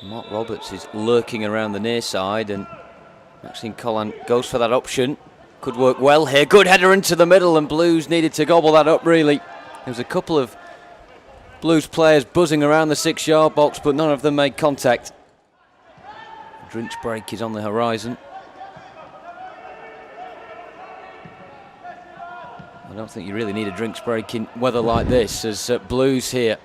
Mark Roberts is lurking around the near side, and Maxine Collan goes for that option. Could work well here. Good header into the middle, and Blues needed to gobble that up, really. There was a couple of Blues players buzzing around the 6-yard box, but none of them made contact. Drinks break is on the horizon. I don't think you really need a drinks break in weather like this, as Blues here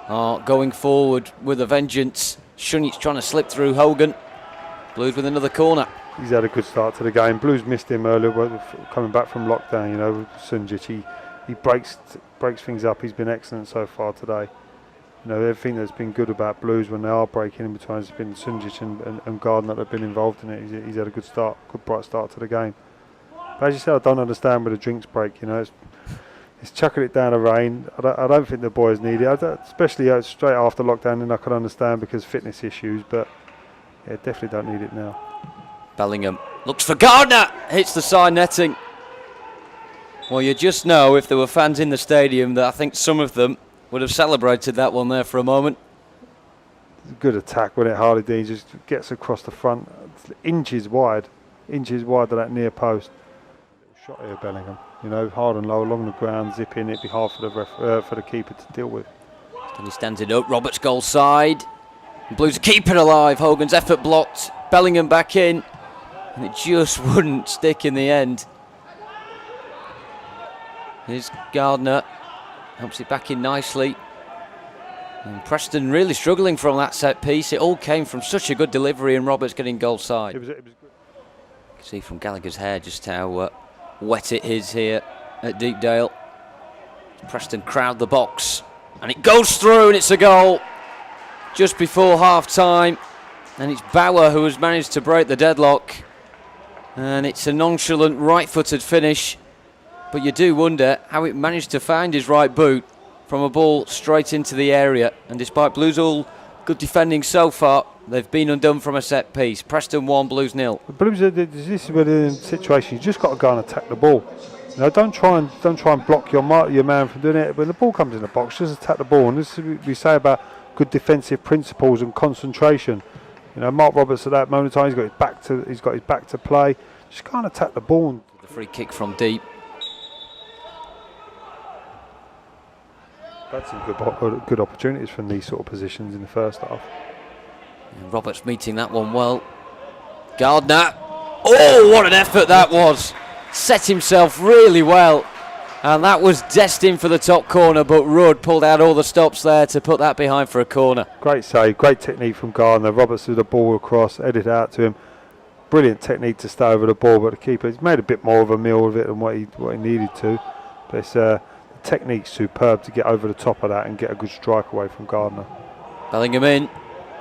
are going forward with a vengeance. Shunic trying to slip through Hogan. Blues with another corner. He's had a good start to the game. Blues missed him earlier coming back from lockdown, you know, with Sunjic. He breaks things up. He's been excellent so far today. You know, everything that's been good about Blues when they are breaking in between has been Sunjic and Gardner that have been involved in it. He's had a good start, good bright start to the game. But as you said, I don't understand with a drinks break, you know. It's chucking it down the rain. I don't think the boys need it, especially straight after lockdown, and I can understand because fitness issues, but yeah, definitely don't need it now. Bellingham looks for Gardner, hits the side netting. Well, you just know if there were fans in the stadium that I think some of them would have celebrated that one there for a moment. Good attack when it Harley Dean just gets across the front, inches wide of that near post. Shot here, Bellingham. You know, hard and low along the ground, zip in. It'd be hard for the keeper to deal with. Then he stands it up. Roberts goal side. Blues keep it alive. Hogan's effort blocked. Bellingham back in, and it just wouldn't stick in the end. Here's Gardner, helps it back in nicely. And Preston really struggling from that set piece. It all came from such a good delivery, and Roberts getting goal side. It was good. You can see from Gallagher's hair just how wet it is here at Deepdale. Preston crowd the box, and it goes through, and it's a goal just before half time. And it's Bauer who has managed to break the deadlock, and it's a nonchalant right-footed finish, but you do wonder how it managed to find his right boot from a ball straight into the area. And despite Blues all good defending so far, they've been undone from a set piece. Preston 1, Blues 0. Blues, this is where they're in situation. You just got to go and attack the ball. You know, don't try and block your man from doing it. When the ball comes in the box, just attack the ball. And this is what we say about good defensive principles and concentration. You know, Mark Roberts at that moment in time, he's got his back to play. Just can't attack the ball. The free kick from deep. That's some good opportunities from these sort of positions in the first half. And Roberts meeting that one well. Gardner. Oh, what an effort that was. Set himself really well. And that was destined for the top corner, but Rudd pulled out all the stops there to put that behind for a corner. Great save, great technique from Gardner. Roberts with the ball across, headed out to him. Brilliant technique to stay over the ball, but the keeper, he's made a bit more of a meal of it than what he needed to. But it's, the technique's superb to get over the top of that and get a good strike away from Gardner. Bellingham in.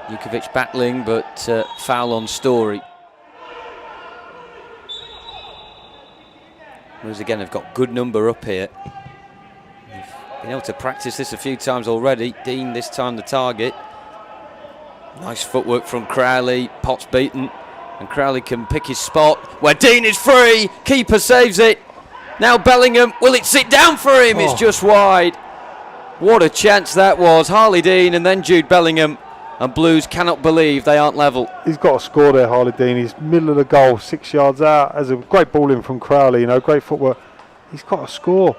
Jukovic battling, but foul on Story. Blues again have got good number up here. They've been able to practice this a few times already. Dean this time the target. Nice footwork from Crowley. Potts beaten, and Crowley can pick his spot where Dean is free. Keeper saves it. Now Bellingham, will it sit down for him? It's just wide. What a chance that was. Harley Dean and then Jude Bellingham, and Blues cannot believe they aren't level. He's got to score there, Harley Dean. He's middle of the goal, 6 yards out. Has a great ball in from Crowley, you know, great footwork. He's got to score.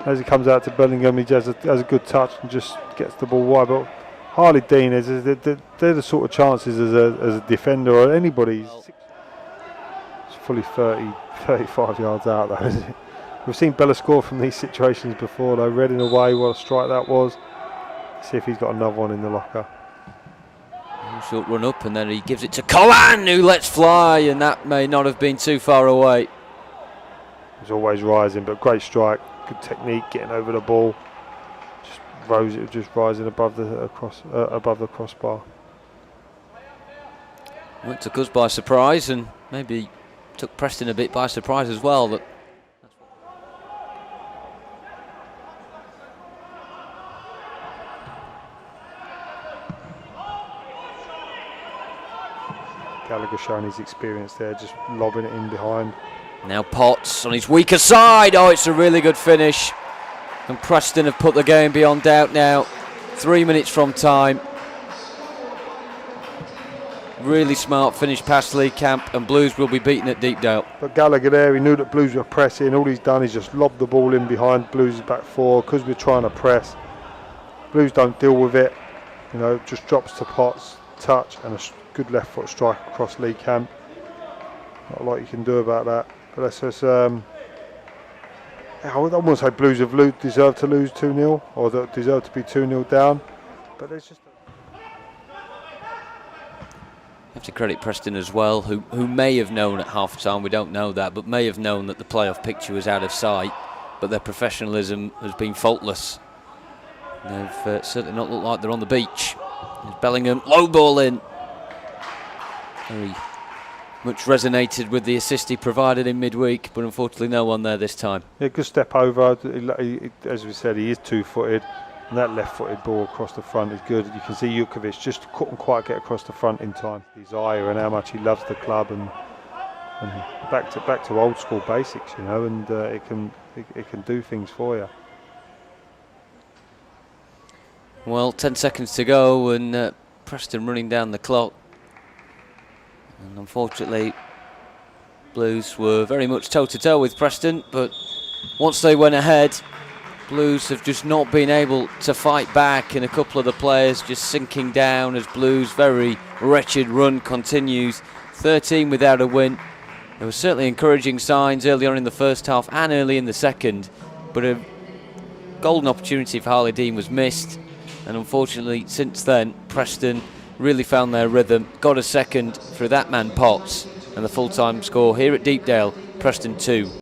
As he comes out to Bellingham, he has a good touch and just gets the ball wide. But Harley Dean, they're the sort of chances as a defender or anybody. It's fully 35 yards out, though, isn't it? We've seen Bella score from these situations before, though. Reading away, what a strike that was. See if he's got another one in the locker. Short run up, and then he gives it to Collan, who lets fly, and that may not have been too far away. He's always rising, but great strike, good technique, getting over the ball. Just rising above the crossbar. Well, it took us by surprise, and maybe took Preston a bit by surprise as well. That Gallagher showing his experience there, just lobbing it in behind. Now Potts on his weaker side. Oh, it's a really good finish. And Preston have put the game beyond doubt now. 3 minutes from time. Really smart finish past Lee Camp, and Blues will be beaten at Deepdale. But Gallagher there, he knew that Blues were pressing. All he's done is just lobbed the ball in behind Blues' back four because we're trying to press. Blues don't deal with it, you know, just drops to Potts, touch, and a good left foot strike across Lee Camp. Not a lot you can do about that. But let's just, I don't want to say Blues have deserved to lose 2-0 or that deserve to be 2-0 down, but there's just. You have to credit Preston as well, who may have known at half-time, we don't know that, but may have known that the playoff picture was out of sight, but their professionalism has been faultless. They've certainly not looked like they're on the beach. There's Bellingham, low ball in. Very much resonated with the assist he provided in midweek, but unfortunately no one there this time. Yeah, good step over. As we said, he is two-footed. And that left-footed ball across the front is good. You can see Jukovic just couldn't quite get across the front in time. Desire and how much he loves the club, and back to old school basics, you know. And it can do things for you. Well, 10 seconds to go, and Preston running down the clock. And unfortunately, Blues were very much toe-to-toe with Preston, but once they went ahead, Blues have just not been able to fight back, and a couple of the players just sinking down as Blues' very wretched run continues. 13 without a win. There were certainly encouraging signs early on in the first half and early in the second, but a golden opportunity for Harley Dean was missed, and unfortunately since then Preston really found their rhythm, got a second through that man Potts, and the full-time score here at Deepdale, Preston 2.